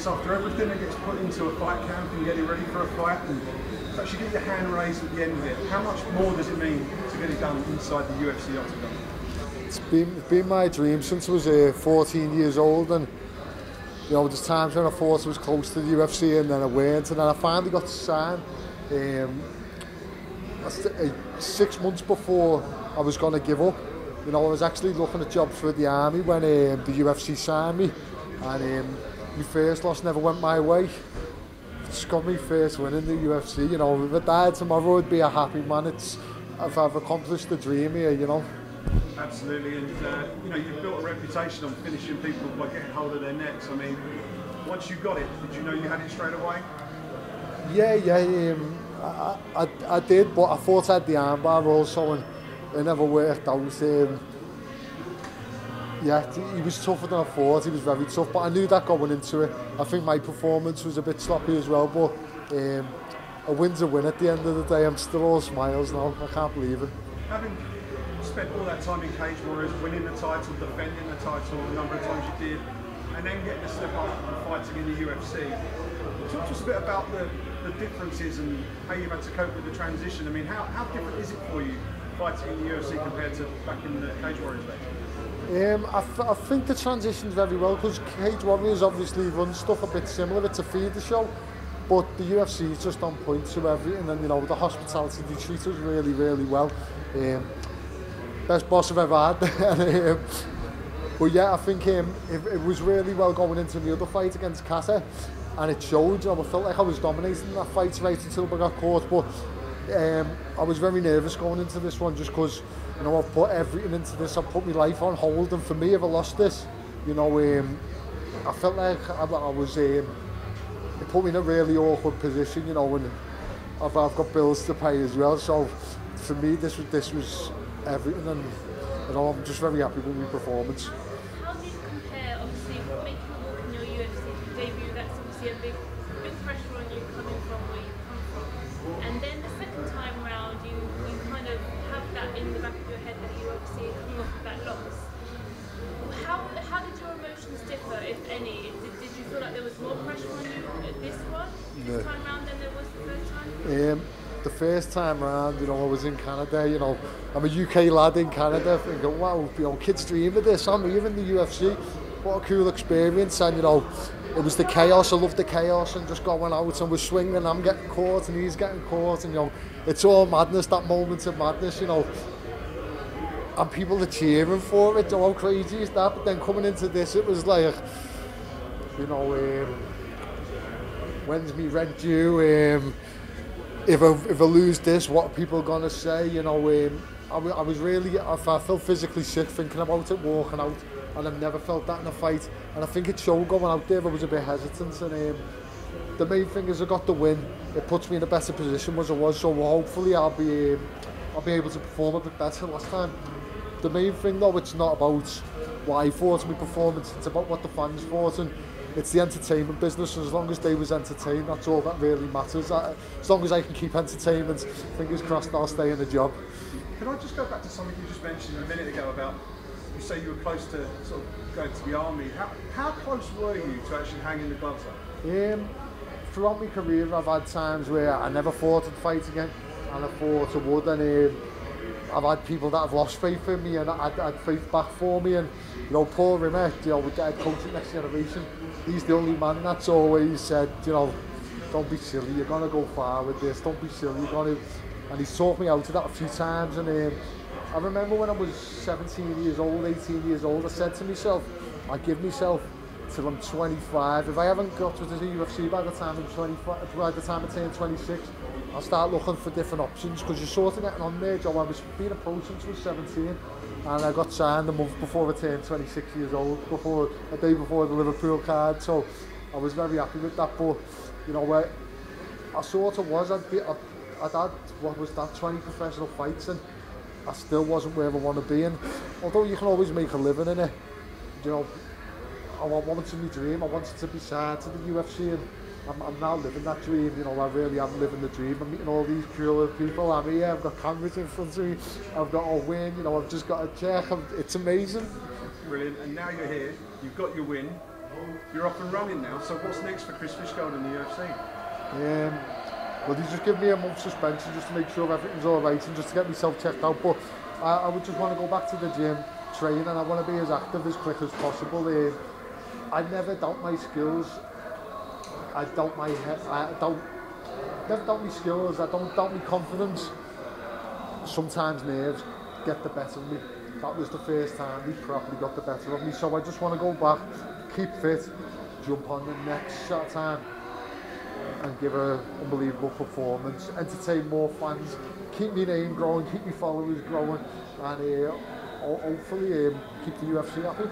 guess after everything that gets put into a fight camp and getting ready for a fight, and to actually get your hand raised at the end of it, how much more does it mean to get it done inside the UFC octagon? It's been my dream since I was 14 years old, and you know, there's times when I thought I was close to the UFC and then I weren't, and then I finally got to sign 6 months before I was going to give up. You know, I was actually looking at jobs for the army when the UFC signed me, and my first loss never went my way. It's got me first win in the UFC. You know, if I died tomorrow, I'd be a happy man. I've accomplished the dream here, you know. Absolutely, and you know, you've built a reputation on finishing people by getting hold of their necks. I mean, once you got it, did you know you had it straight away? Yeah, I did, but I thought I had the armbar also, and it never worked out. Yeah, he was tougher than I thought. He was very tough, but I knew that going into it. I think my performance was a bit sloppy as well, but a win's a win at the end of the day. I'm still all smiles now. I can't believe it. Having spent all that time in Cage Warriors, winning the title, defending the title a number of times you did, and then getting a step up and fighting in the UFC. Talk to us a bit about the differences and how you've had to cope with the transition. I mean, how different is it for you fighting in the UFC compared to back in the Cage Warriors days? I think the transition's very well, because Cage Warriors obviously run stuff a bit similar. It's a feeder show, but the UFC is just on point to everything, and you know, the hospitality, they treat us really, really well. Best boss I've ever had. But yeah, I think it was really well going into the other fight against Kata, and it showed. You know, I felt like I was dominating that fight right until I got caught, but I was very nervous going into this one, just because, you know, I've put everything into this. I've put my life on hold, and for me, if I lost this, you know, I felt like I was. It put me in a really awkward position, you know, and I've got bills to pay as well. So for me, this was everything, and you know, I'm just very happy with my performance. How do you compare, obviously, making a walk in your UFC debut? That's obviously a big pressure on you coming from where you come from, and then the second time round, you kind of have that in the back of your head that you obviously coming off of that loss. How did your emotions differ, if any? Did you feel like there was more pressure on you this time round than there was the first time? The first time round, you know, I was in Canada, you know, I'm a UK lad in Canada, thinking, wow, you know, kids dream of this, I'm here in the UFC, what a cool experience. And you know, it was the chaos, I loved the chaos, and just going out and we're swinging, I'm getting caught and he's getting caught, and you know, it's all madness, that moment of madness, you know, and people are cheering for it. How crazy is that? But then coming into this, it was like, you know, when's me rent due? If I lose this, what are people gonna say? You know, I was really, I felt physically sick thinking about it, walking out, and I've never felt that in a fight. And I think it showed going out there. I was a bit hesitant, and the main thing is I got the win. It puts me in a better position as I was. So hopefully I'll be able to perform a bit better last time. The main thing though, it's not about what I thought of my performance. It's about what the fans thought, and it's the entertainment business, and as long as they was entertained, that's all that really matters. As long as I can keep entertainment, fingers crossed I'll stay in the job. Can I just go back to something you just mentioned a minute ago about, you say you were close to sort of going to the army. How close were you to actually hanging the gloves up? Throughout my career, I've had times where I never thought I'd fight again, and I thought I would, and I've had people that have lost faith in me and had faith back for me, and you know, Paul Rimmer, you know, with the head coach of Next Generation, he's the only man that's always said, you know, don't be silly, you're going to go far with this, don't be silly, you're going to, and he's taught me out of that a few times. And I remember when I was 17 years old, 18 years old, I said to myself, I give myself till I'm 25. If I haven't got to the UFC by the time I'm 25, by the time I turn 26, I'll start looking for different options, because you're sort of getting on there, Joe. I was being approached since I was 17, and I got signed a month before I turned 26 years old, a day before the Liverpool card, so I was very happy with that. But you know, I sort of was, I'd had, what was that, 20 professional fights, and I still wasn't where I want to be. And although you can always make a living in it, you know, I wanted to be dream, I wanted to be signed to the UFC, and I'm now living that dream. You know, I really am living the dream. I'm meeting all these cool people. I'm here, I've got cameras in front of me, I've got a win, you know, I've just got a check. It's amazing. Brilliant. And now you're here, you've got your win. you're off and running now. So what's next for Chris Fishgold in the UFC? Well, they just give me a month's suspension just to make sure everything's all right and just to get myself checked out. But I would just want to go back to the gym, train, and I want to be as active as quick as possible. I never doubt my skills. I doubt my head. Never doubt my skills. I don't doubt my confidence. Sometimes nerves get the better of me. That was the first time they properly got the better of me. So I just want to go back, keep fit, jump on the next shot time, and give an unbelievable performance, entertain more fans, keep my name growing, keep my followers growing, and hopefully keep the UFC happy.